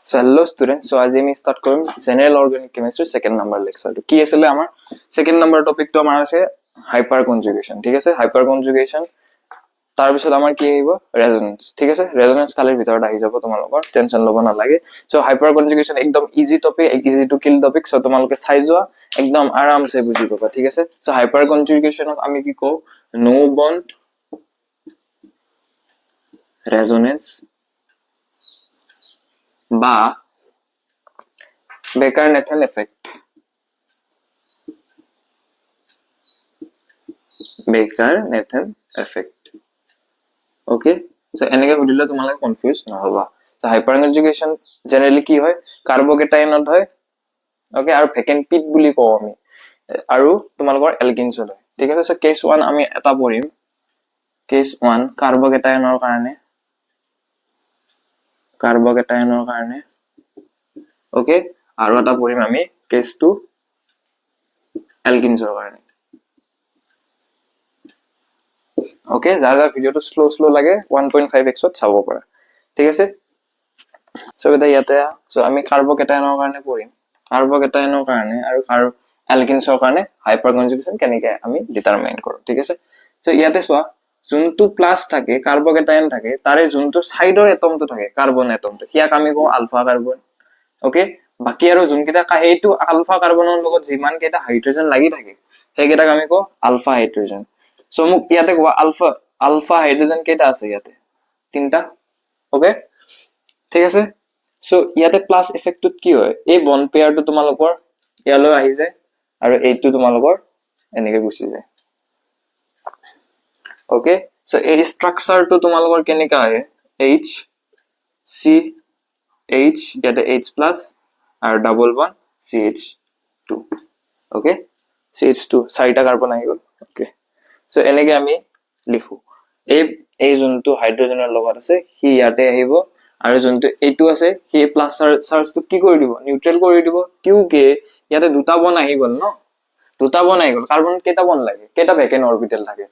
So hello students, so আজি আমি start কৰিম general organic chemistry second number lecture কি আছিল আমাৰ second number topic তো আমাৰ আছে hyper conjugation ঠিক আছে hyper conjugation তাৰ পিছত আমাৰ কি আহিব resonance ঠিক আছে resonance কালিৰ ভিতৰত আহি যাব তোমালোকৰ টেনচন লব নালাগে so hyper conjugation একদম easy topic easy to kill topic so তোমালোকে চাই যোৱা একদম আৰামছে বুজি পাবা ঠিক আছে so hyper conjugation আমি কি কও no bond resonance বা Baker-Nathan effect Baker-Nathan effect okay so এনেকে বুজিলে তোমালোকে কনফিউজ নহবা so hyperconjugation generally কি হয় কাৰ্বকেটায়নত হয় okay আৰু vacant pit বুলি কও আমি আৰু তোমালোকৰ alkenes হয় ঠিক আছে so case 1 আমি এটা পঢ়িম case 1 কাৰ্বকেটায়নৰ কাৰণে okay আৰু এটা পঢ়িম আমি case 2 alkenes কাৰণে okay যাৰ ভিডিওটো স্লো লাগে 1.5x ত চাব পাৰা ঠিক আছে সো এটা ইয়াতে সো আমি কাৰ্বকেটায়নৰ কাৰণে পঢ়িম কাৰ্বকেটায়নৰ কাৰণে আৰু alkenesৰ কাৰণে hyperconjugation কেনেকৈ আমি ডিটাৰমাইন কৰো ঠিক আছে সো ইয়াতে চোৱা যোনটো প্লাস থাকে কাৰ্বকেটায়ন থাকে তাৰে যোনটো সাইডৰ এটমটো থাকে কাৰ্বন এটমটো হিয়াক আমি কও আলফা কাৰ্বন ওকে বাকি আৰু যোনকেইটা এইটো আলফা কাৰ্বনৰ লগত যিমান কেইটা হাইড্ৰোজেন লাগি থাকে সেইকেইটাক আমি কও আলফা হাইড্ৰোজেন সো মোক ইয়াতে কোৱা আলফা হাইড্ৰোজেন কেইটা আছে ইয়াতে তিনটা ওকে ঠিক আছে সো ইয়াতে প্লাস ইফেক্টত কি হয় এই বন্ড পেয়াৰটো তোমালোকৰ ইয়ালৈ আহি যায় আৰু এইটো তোমালোকৰ এনেকৈ গুচি যায় ওকে সো এই স্ট্ৰাকচাৰটো তোমালোকৰ কেনেকা হয় H C H ইয়াতে H+ আৰু double bond CH2 okay CH2 চাৰিটা কাৰ্বন আহি গল ওকে সো এনেকৈ আমি লিখো এই যোনটো হাইড্ৰোজেনৰ লগত আছে হি ইয়াতে আহিব আৰু যোনটো এইটো আছে হি প্লাস চাৰ্জটো কি কৰি দিব নিউট্ৰেল কৰি দিব কিউকে ইয়াতে দুটা বন আহি গল ন দুটা বন আহি গল কাৰ্বন কেইটা বন লাগে কেইটা ভেকেন্ট অৰবিটেল থাকে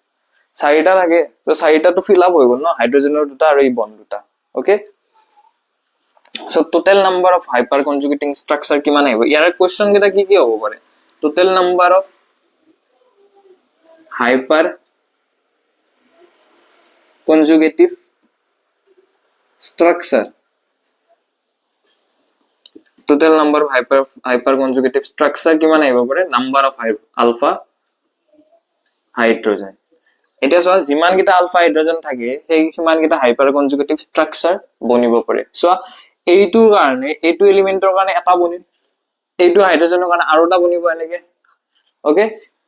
চাৰিটা থাকে তো চাৰিটাটো ফিল আপ হৈ গল ন হাইড্ৰোজেনৰ দুটা আৰু এই বন দুটা okay so total number of hyper conjugating structure কিমান আহিব ইয়াৰ কোৱেশ্চন কেইটা কি হ'ব পাৰে total number of hyper conjugative structure total number of hyper conjugative structure কিমান আহিব পাৰে number of alpha hydrogen এটা সো যিমান কিটা alpha hydrogen থাকে সেই কিমান কিটা hyper conjugative structure বনিব পাৰে সো এইটো কাৰণে এইটো এলিমেন্টৰ কাৰণে এটা বনিল এইটো হাইড্ৰোজেনৰ কাৰণে আৰু এটা বনিব এনেকে ওকে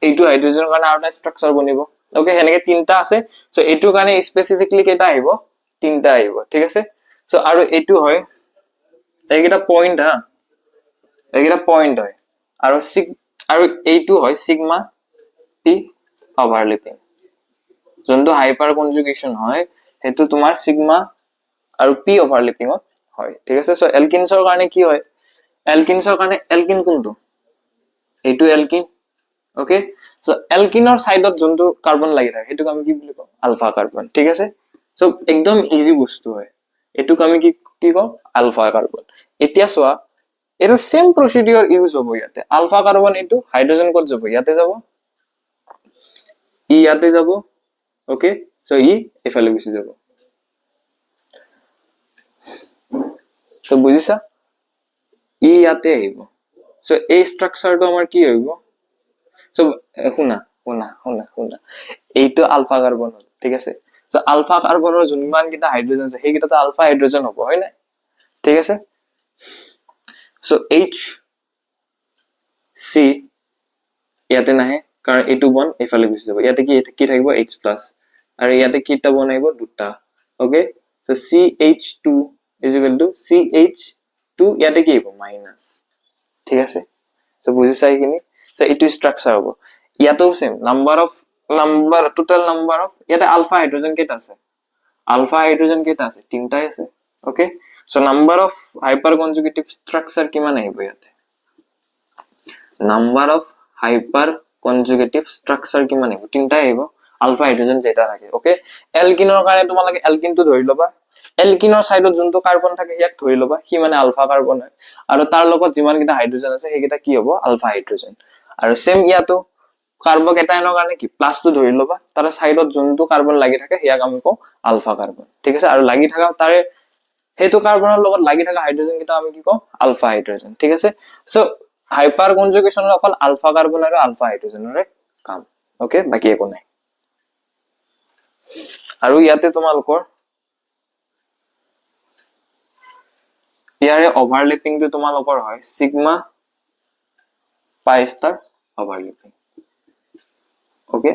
এইটো হাইড্ৰোজেনৰ কাৰণে আৰু এটা স্ট্ৰাকচাৰ বনিব ওকে হেনেকে তিনটা আছে সো এইটো কাৰণে স্পেসিফিকলি কেটা আহিব তিনটা আহিব ঠিক আছে সো আৰু এইটো হয় এইকেটা পয়েন্ট এইকেটা পয়েন্ট হয় আৰু এইটো হয় সিগমা পি ওভাৰল্যাপিং যোনটো হাইপাৰ কনজুগেশন হয় হেতু তোমাৰ সিগমা আৰু পি ওভাৰল্যাপিংত হয় ঠিক আছে সো এলকিনছৰ কাৰণে কি হয় এলকিনছৰ কাৰণে এলকিন কোনটো এইটো এলকিন ওকে সো এলকিনৰ সাইডত যোনটো কাৰ্বন লাগি থাকে হেতুক আমি কি বুলি কও আলফা কাৰ্বন ঠিক আছে সো একদম ইজি বস্তু হয় এটুক আমি কি কও আলফা কাৰ্বন এতিয়া সোয়া এটা সেম প্ৰসিডিউৰ ইউজ হ'ব ইয়াতে আলফা কাৰ্বন এটো হাইড্ৰোজেন কত যাব ইয়াতে যাব ইয়াতে যাব ওকে সো এফালে গুচি যাব সো বুজিছা ইয়াতে আহিব সো এই স্ট্ৰাকচাৰটো আমাৰ কি হইব সো শুনা এইটো আলফা কাৰ্বন ঠিক আছে সো আলফা কাৰ্বনৰ যোনমান কিটা হাইড্ৰোজেন আছে সেই কিটাটো আলফা হাইড্ৰোজেন হ'ব হয় না ঠিক আছে সো H C ইয়াতে নাহে কাৰণ এইটো বন এফালে গুচি যাব ইয়াতে কি থাকিব H+ আৰু ইয়াতে কিটা বন আহিব দুটা ওকে সো CH2 CH2 ইয়াতে কি হ'ব মাইনাস ঠিক আছে সো বুজিছা এইখিনি সো এইটো স্ট্ৰাকচাৰ হ'ব ইয়াতেও সেম টোটাল নাম্বাৰ অফ ইয়াতে আলফা হাইড্ৰোজেন কেটা আছে তিনটাই আছে okay so number of hyper conjugative structure কিমান আহিব ইয়াতে number of hyper conjugative structure কিমান আহিব তিনটাই আহিব আলফা হাইড্ৰোজেন যেটা থাকে ওকে এলকিনৰ কাৰণে তোমালোকে এলকিনটো ধৰি ল'বা এলকিনৰ সাইডত যোনটো কাৰ্বন থাকে ইয়াক ধৰি ল'বা সি মানে আলফা কাৰ্বন হয় আৰু তাৰ লগত যিমান কিটা হাইড্ৰোজেন আছে সেইকেইটা কি হ'ব আলফা হাইড্ৰোজেন আৰু সেম ইয়াতো কাৰ্বকেটায়নৰ কাৰণে কি প্লাসটো ধৰি ল'বা তাৰ সাইডত যোনটো কাৰ্বন লাগি থাকে ইয়াক আমি কওঁ আলফা কাৰ্বন ঠিক আছে আৰু লাগি থকা তাৰে সেইটো কাৰ্বনৰ লগত লাগি থকা হাইড্ৰোজেন কিটা আমি কি কওঁ আলফা হাইড্ৰোজেন ঠিক আছে সো হাইপাৰ কনজুগেশ্যনৰ অকল আলফা কাৰ্বন আৰু আলফা হাইড্ৰোজেনৰে কাম ওকে বাকি একো নাই আৰু ইয়াতে তোমালোকৰ ইয়াৰে ওভাৰল্যাপিংটো তোমালোকৰ হয় সিগমা পাই ষ্টাৰ ওভাৰল্যাপিং ওকে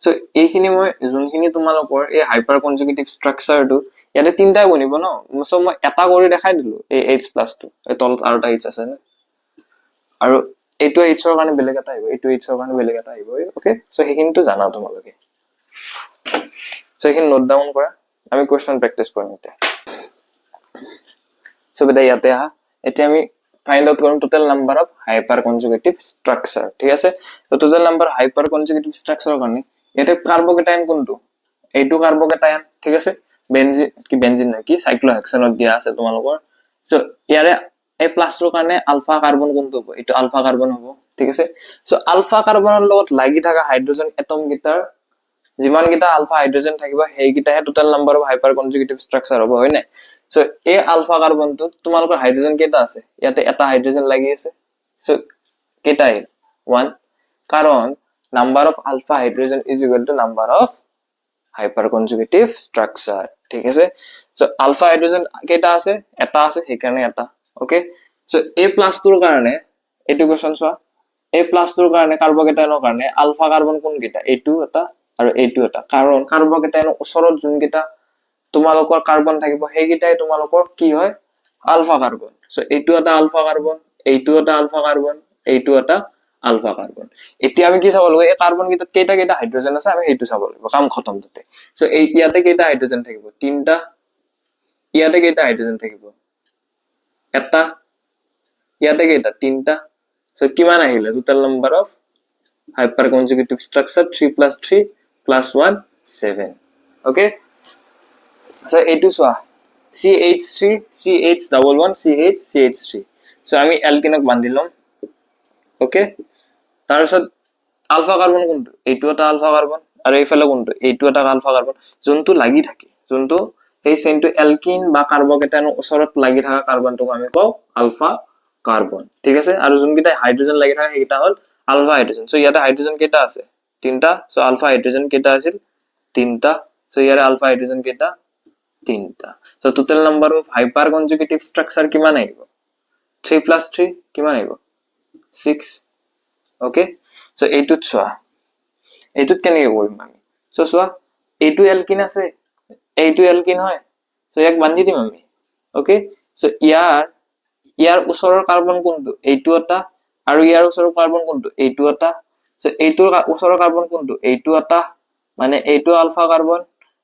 সো এইখিনি মই যোনখিনি তোমালোকৰ এই হাইপাৰ কনজুগেটিভ স্ট্ৰাকচাৰটো ইয়াতে তিনটাই বনিব ন সো মই এটা কৰি দেখাই দিলো এই H+ টো এই তলত আৰু এটা H আছে না আৰু এইটো H ৰ কাৰণে বেলেগ এটা আহিব এইটো H ৰ কাৰণে বেলেগ এটা আহিব ওকে সো সেইখিনিটো জানা তোমালোকে সো এইখিনি নোট ডাউন কৰা আমি কোৱেশ্চন প্ৰেক্টিস কৰিম এতিয়া সো বেটা ইয়াতে আহা এতিয়া আমি ফাইন্ড আউট কৰিম total number of hyper conjugative structure ঠিক আছে তো টোটাল নাম্বাৰ হাইপাৰ কনজুগেটিভ স্ট্ৰাকচাৰৰ কাৰণে ইয়াতে কাৰ্বকেটায়ন কোনটো এইটো কাৰ্বকেটায়ন ঠিক আছে বেনজিন নহয় কি সাইক্লোহেক্সেনত দিয়া আছে তোমালোকৰ সো ইয়াৰে এই প্লাসটোৰ কাৰণে আলফা কাৰ্বন কোনটো হ'ব এইটো আলফা কাৰ্বন হ'ব ঠিক আছে সো আলফা কাৰ্বনৰ লগত লাগি থকা হাইড্ৰোজেন এটম গিটাৰ যিমান গিটা আলফা হাইড্ৰোজেন থাকিব সেই গিটাহে total number of hyper conjugative structure হ'ব হয় নাই সো এই আলফা কাৰ্বনটো তোমালোকৰ হাইড্ৰোজেন কেইটা আছে ইয়াতে এটা হাইড্ৰোজেন লাগি আছে সো কেইটা 1 কাৰণ number of alpha hydrogen is equal to number of hyper conjugative structure ঠিক আছে সো আলফা হাইড্ৰোজেন কেইটা আছে এটা আছে সেইকাৰণে এটা ওকে সো A+ টোৰ কাৰণে এইটো কোৱেশ্চন চোৱা A+ টোৰ কাৰণে কাৰ্বকেটায়নৰ কাৰণে আলফা কাৰ্বন কোন কেইটা এইটো এটা আৰু এইটো এটা কাৰণ কাৰ্বকেটায়নৰ ওচৰত যোন কেইটা তোমালোকৰ কাৰ্বন থাকিব সেইকেইটাই তোমালোকৰ কি হয় আলফা কাৰ্বন সো এইটো এটা আলফা কাৰ্বন এইটো এটা আলফা কাৰ্বন এইটো এটা আলফা কাৰ্বন এতিয়া আমি কি চাব লাগিব এই কাৰ্বন কেইটা কেইটা হাইড্ৰোজেন আছে আমি সেইটো চাব লাগিব কাম খতম তাতে সো এই ইয়াতে কেইটা হাইড্ৰোজেন থাকিব তিনটা ইয়াতে কেইটা হাইড্ৰোজেন থাকিব এটা ইয়াতে কেইটা তিনটা সো কিমান আহিলে total number of hyper conjugative structure 3 + 3 + 1 7 okay so এইটো চোৱা CH3 CH11 CH CH3 so আমি এলকিনক বান্ধি লম ওকে তাৰপিছত আলফা কাৰ্বন কোনটো এইটো এটা আলফা কাৰ্বন আৰু এইফালে কোনটো এইটো এটা আলফা কাৰ্বন যোনটো লাগি থাকে যোনটো এই চেইনটো এলকিন বা কাৰ্বকেটায়নৰ ওচৰত লাগি থকা কাৰ্বনটোক আমি কওঁ আলফা কাৰ্বন ঠিক আছে আৰু যোনকেইটা হাইড্ৰোজেন লাগি থাকে সেইটা হল আলফা হাইড্ৰোজেন সো ইয়াতে হাইড্ৰোজেন কেইটা আছে তিনটা সো আলফা হাইড্ৰোজেন কেইটা আছিল তিনটা সো ইয়াৰে আলফা হাইড্ৰোজেন কেইটা তিনটা so total number of hyper conjugative structure কিমান আহিব 3 + 3 কিমান আহিব 6 ওকে সো এইটোত চোৱা এইটোত কেনেকৈ কৰিম আমি সো চোৱা এইটো এলকিন আছে এইটো এলকিন হয় সো ইয়াক বান্ধি দিম আমি ওকে সো ইয়াৰ ওচৰৰ কাৰ্বন কোনটো এইটো এটা আৰু ইয়াৰ ওচৰৰ কাৰ্বন কোনটো এইটো এটা সো এইটোৰ ওচৰৰ কাৰ্বন কোনটো এইটো এটা মানে এইটো আলফা কাৰ্বন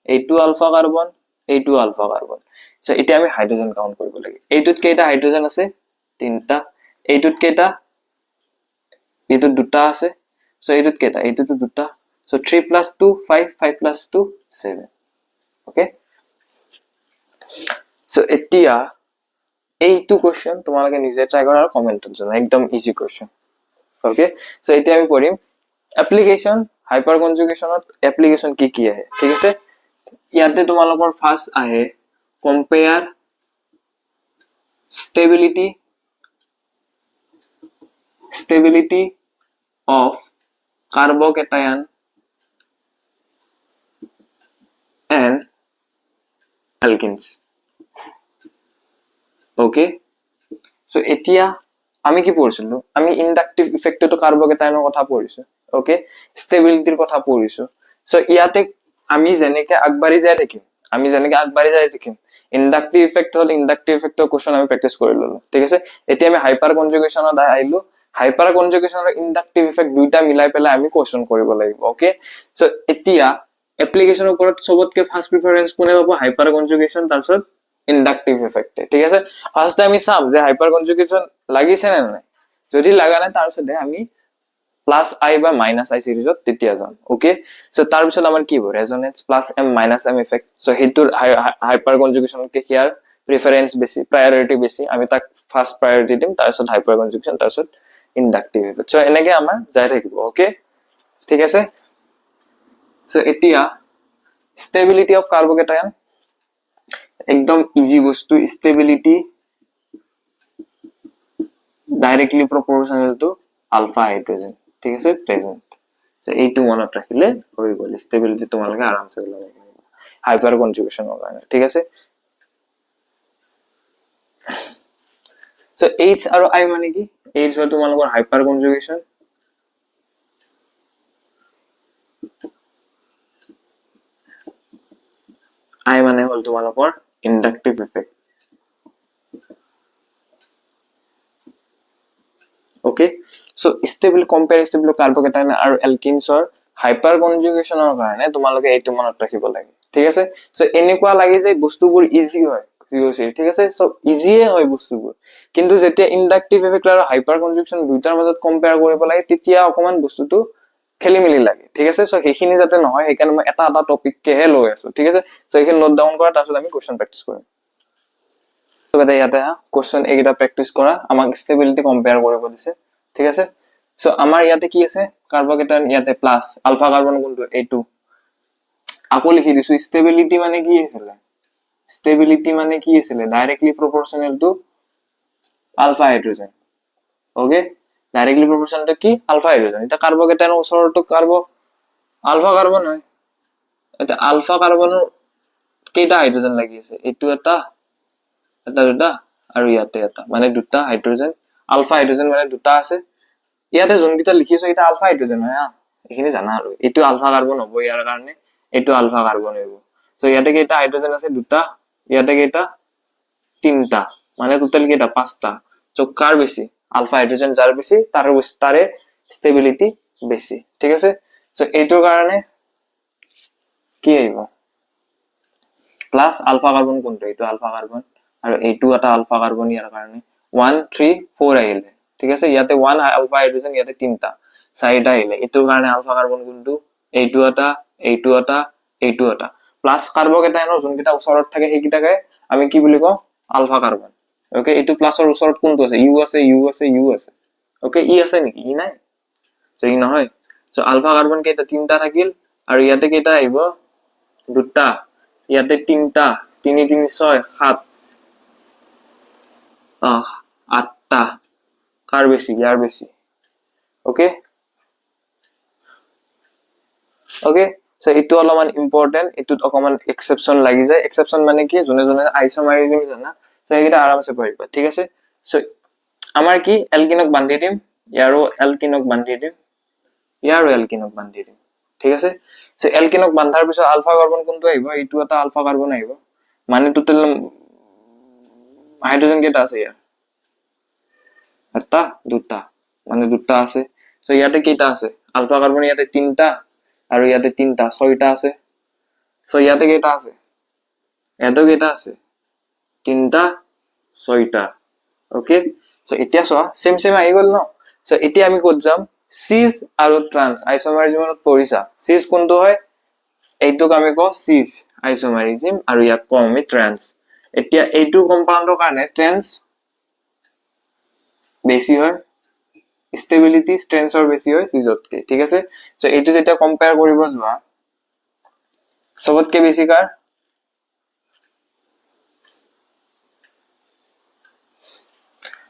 এইটো আলফা কাৰ্বন এইটো আলফা কাৰ্বন সো এতিয়া আমি হাইড্ৰোজেন কাউন্ট কৰিব লাগে এইটোত কেইটা হাইড্ৰোজেন আছে তিনটা এইটোত কেইটা এইটোত দুটা আছে সো এইটোত কেইটা এইটোত দুটা সো 3 + 2 5 5 + 2 7 ওকে সো এতিয়া এইটো কোৱেশ্চন তোমালোকে নিজে ট্ৰাই কৰা আৰু কমেন্টত জনা একদম ইজি কোৱেশ্চন ওকে সো এতিয়া আমি পঢ়িম এপ্লিকেশন হাইপাৰ কনজুগেশ্যনত এপ্লিকেশন কি কি আহে ঠিক আছে ইয়াতে তোমালোকৰ ফাৰ্স্ট আহে compare stability of carbocation and alkenes okay so এতিয়া আমি কি পঢ়িছিলো আমি ইন্ডাকটিভ ইফেক্টটো কাৰ্বকেটায়নৰ কথা পঢ়িছো ওকে ষ্টেবিলিটিৰ কথা পঢ়িছো সো ইয়াতে আমি যেনেকৈ আগবাঢ়ি যাই থাকিম ইন্ডাকটিভ ইফেক্ট হল ইন্ডাকটিভ ইফেক্টৰ কোৱেশ্চন আমি প্ৰেক্টিস কৰি ললো ঠিক আছে এতিয়া আমি হাইপাৰ কনজুগেশ্যনত আহিলো হাইপাৰ কনজুগেশ্যনৰ ইন্ডাকটিভ ইফেক্ট দুইটা মিলাই পেলাই আমি কোৱেশ্চন কৰিব লাগিব ওকে সো এতিয়া এপ্লিকেশনৰ ওপৰত সবতকে ফাৰ্স্ট প্ৰিফাৰেন্স কোনে পাব হাইপাৰ কনজুগেশ্যন তাৰপিছত ইন্ডাকটিভ ইফেক্ট ঠিক আছে ফাৰ্স্ট আমি চাম যে হাইপাৰ কনজুগেশ্যন লাগিছে নে নাই যদি লাগা নাই তাৰপিছত আমি প্লাস আই বা মাইনাস আই সিৰিজত তেতিয়া যাম ওকে সো তাৰ পিছত আমাৰ কি হ'ব resonance plus M minus M effect so হেতুৰ হাইপাৰ কনজুগেশনকে কিয়াৰ প্ৰিফাৰেন্স বেছি প্ৰায়োৰিটি বেছি আমি তাক ফাৰ্স্ট প্ৰায়োৰিটি দিম তাৰ পিছত হাইপাৰ কনজুগেশন তাৰ পিছত ইনডাক্টিভ ইফেক্ট সো এনেকে আমাৰ যাই থাকিব ওকে ঠিক আছে সো এতিয়া স্টেবিলিটি অফ কাৰ্বকেটায়ন একদম ইজি বস্তু stability directly proportional to alpha hydrogen ঠিক আছে প্রেজেন্ট সো এইটো মনত ৰাখিলে হৈ গ'ল স্টেবিলিটি তোমালোকে আৰামছে ওলাব পাৰিবা হাইপাৰ কনজুগেশনৰ কাৰণে ঠিক আছে সো H আৰু I মানে কি H হয় তোমালোকৰ হাইপাৰ কনজুগেশন I মানে হ'ল তোমালোকৰ inductive effect okay so stable comparable carbocation আৰু alkenesৰ হাইপাৰ কনজুগেশনৰ কাৰণে তোমালোকে এইটো মনত ৰাখিব লাগে ঠিক আছে সো এনেকুৱা লাগি যে বস্তুবোৰ ইজি হয় জিওসি ঠিক আছে সো ইজিয়ে হয় বস্তুবোৰ কিন্তু যেতিয়া ইনডাক্টিভ ইফেক্ট আৰু হাইপাৰ কনজুগেশন দুইটাৰ মাজত কম্পেয়াৰ কৰিব লাগে তেতিয়া অকমান বস্তুটো খেলিমেলি লাগে ঠিক আছে সো হেখিনি যাতে নহয় হেকাৰণে মই এটা এটা টপিক কেহে লৈ আছো ঠিক আছে সো এইখিনি নোট ডাউন কৰা তাৰপিছত আমি কোৱেশ্চন প্ৰেক্টিস কৰিম তো বেটা ইয়াতে কোৱেশ্চন এইটা প্ৰেক্টিস কৰা আমাক স্টেবিলিটি কম্পেয়াৰ কৰিব দিছে ঠিক আছে সো আমাৰ ইয়াতে কি আছে কাৰ্বকেটায়ন ইয়াতে প্লাস আলফা কাৰ্বন কোনটো এইটো আকৌ লিখি দিছো স্টেবিলিটি মানে কি আছিল স্টেবিলিটি মানে কি আছিল directly proportional to alpha hydrogen okay directly proportional to কি আলফা হাইড্ৰোজেন এটা কাৰ্বকেটায়নৰ ওচৰটো আলফা কাৰ্বন হয় এটা আলফা কাৰ্বনৰ কেইটা হাইড্ৰোজেন লাগি আছে এইটো এটা দুটা আৰু ইয়াতে এটা মানে দুটা হাইড্ৰোজেন আলফা হাইড্ৰোজেন মানে দুটা আছে ইয়াতে যোনকিটা লিখিছো এটা আলফা হাইড্ৰোজেন হয় এইখিনি জানা আৰু এইটো আলফা কাৰ্বন হ'ব ইয়াৰ কাৰণে এইটো আলফা কাৰ্বন হ'ব সো ইয়াতে কেইটা হাইড্ৰোজেন আছে দুটা ইয়াতে কেইটা তিনটা মানে টোটাল কেইটা পাঁচটা সো কাৰ বেছি আলফা হাইড্ৰোজেন যাৰ বেছি তাৰে ষ্টেবিলিটি বেছি ঠিক আছে সো এইটোৰ কাৰণে কি আহিব প্লাস আলফা কাৰ্বন কোনটো এইটো আলফা কাৰ্বন আৰু এইটো এটা আলফা কাৰ্বন ইয়াৰ কাৰণে 1 3 4 আহিলে ঠিক আছে ইয়াতে 1 আলফা হাইড্ৰোজেন ইয়াতে তিনটা চাৰিটা আহিলে এইটোৰ কাৰণে আলফা কাৰ্বন কোনটো এইটো এটা প্লাস কাৰ্বকেটায়নৰ যোনকিটা ওচৰত থাকে সেইকিটাকে আমি কি বুলি কওঁ আলফা কাৰ্বন ওকে এইটো প্লাসৰ ওচৰত কোনটো আছে ইউ আছে ওকে ই আছে নেকি ই নাই সো ই নহয় সো আলফা কাৰ্বন কেইটা তিনটা থাকিল আৰু ইয়াতে কেইটা আহিব দুটা ইয়াতে তিনটা 3 3 6 7 আঠটা কাৰ বেছি ইয়াৰ বেছি ওকে সো এইটো অলপমান ইম্পৰ্টেন্ট এটুত অকমান এক্সেপশন লাগি যায় এক্সেপশন মানে কি জনে আইসোমাৰিজম জানা সো এইটা আৰামছে পঢ়িবা ঠিক আছে সো আমাৰ কি এলকিনক বান্ধি দিম ইয়াৰো এলকিনক বান্ধি দিম ইয়াৰো এলকিনক বান্ধি দিম ঠিক আছে সো এলকিনক বান্ধাৰ পিছত আলফা কাৰ্বন কোনটো আহিব এইটো এটা আলফা কাৰ্বন আহিব মানে টোটাল হাইড্ৰোজেন কেইটা আছে ইয়াৰ এটা দুটা মানে দুটা আছে সো ইয়াতে কেইটা আছে আলফা কাৰ্বন ইয়াতে তিনটা আৰু ইয়াতে তিনটা ছয়টা আছে সো ইয়াতে কেইটা আছে এটো কেইটা আছে তিনটা ছয়টা ওকে সো এতিয়া সোৱা সেম আহি গল ন সো এতিয়া আমি ক'ত যাম সিস আৰু ট্ৰান্স আইসোমাৰিজমত পঢ়িছা সিস কোনটো হয় এইটোক আমি কওঁ সিস আইসোমাৰিজম আৰু ইয়াক কওঁ আমি ট্ৰান্স এতিয়া এইটো কম্পাউণ্ডৰ কাৰণে ট্ৰান্স বেছি হয় স্টেবিলিটি স্ট্ৰেন্থৰ বেছি হয় সিজতকে ঠিক আছে সো এইটো যেতিয়া কম্পেয়াৰ কৰিব যোৱা সবতকে বেছি কাৰ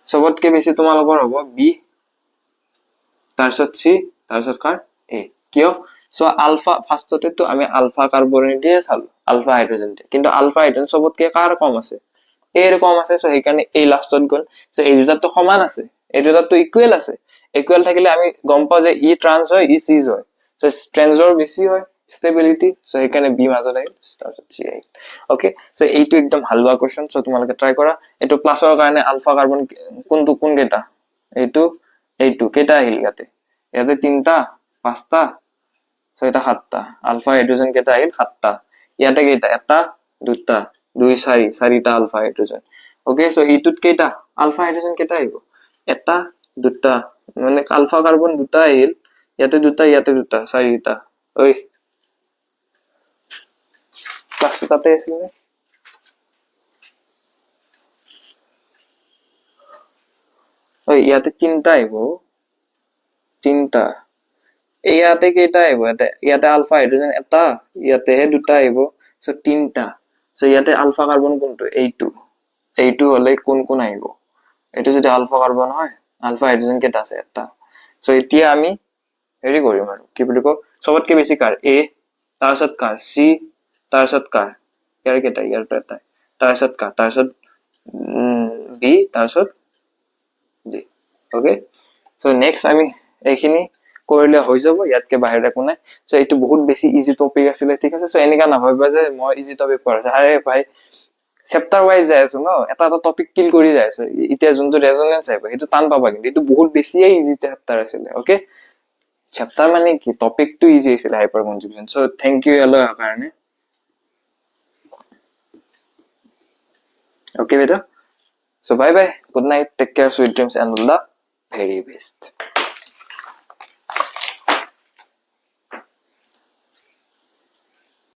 সবতকে বেছি তোমালোকৰ হ'ব বি তাৰপিছত সি তাৰপিছত কাৰ এ কিয় সো আলফা ফাৰ্ষ্টতে তো আমি আলফা কাৰ্বন দিয়ে চালো আলফা হাইড্ৰোজেন কিন্তু আলফা হাইড্ৰোজেন সবতকে কাৰ কম আছে এৰ কম আছে সো সেইকাৰণে এই লাষ্টত গল সো এই দুটাটো সমান আছে এই দুটাটো ইকুৱেল আছে ইকুৱেল থাকিলে আমি গম পাও যে ই ট্ৰান্স হয় ই সিস হয় সো স্ট্ৰেন্থৰ বেছি হয় স্টেবিলিটি সো সেইকাৰণে বি মাজত আহিল তাৰপিছত সি আহিল ওকে সো এইটো একদম হালৱা কোৱেশ্চন সো তোমালোকে ট্ৰাই কৰা এইটো প্লাসৰ কাৰণে আলফা কাৰ্বন কোন কেইটা এইটো কেইটা আহিল ইয়াতে তিনটা পাঁচটা ছয়টা সাতটা আলফা হাইড্ৰোজেন কেইটা আহিল সাতটা ইয়াতে কেইটা এটা দুটা দুই চাৰিটা আলফা হাইড্ৰোজেন ওকে সো এইটোত কেইটা আলফা হাইড্ৰোজেন কেইটা আহিব এটা দুটা মানে আলফা কাৰ্বন দুটা আহিল ইয়াতে দুটা চাৰিটা ঐ ক্লাছটো তাতে আছিল নে ঐ ইয়াতে তিনটা আহিব তিনটা ইয়াতে কেইটা আহিব ইয়াতে আলফা হাইড্ৰোজেন এটা ইয়াতেহে দুটা আহিব সো তিনটা সো ইয়াতে আলফা কাৰ্বন কোনটো এইটো হলে কোন কোন আহিব এইটো যদি আলফা কাৰ্বন হয় আলফা হাইড্ৰোজেন কেইটা আছে এটা সো এতিয়া আমি হেৰি কৰিম আৰু কি বুলি কওঁ সবতকে বেছি কাৰ এ তাৰপিছত কাৰ চি তাৰপিছত কাৰ ইয়াৰ কেইটা ইয়াৰটো এটা তাৰপিছত কাৰ তাৰপিছত বি তাৰপিছত ডি ওকে সো নেক্সট আমি এইখিনি কৰিলে হৈ যাব ইয়াতকে বাহিৰ একো নাই সো এইটো বহুত বেছি ইজি টপিক আছিলে ঠিক আছে সো এনেকা নাভাবিবা যে মই ইজি টপিক পঢ়াইছো আৰে ভাই চেপ্টাৰ ওয়াইজ যাই আছো ন এটা টপিক কিল কৰি যাই আছো এতিয়া যোনটো ৰেজনেন্স আহিব সেইটো টান পাবা কিন্তু এইটো বহুত বেছিয়ে ইজি চেপ্টাৰ আছিলে ওকে চেপ্টাৰ মানে কি টপিকটো ইজি আছিলে hyper conjugation so thank you এলো কাৰণে ওকে বেটা so bye bye good night take care sweet dreams and all the very best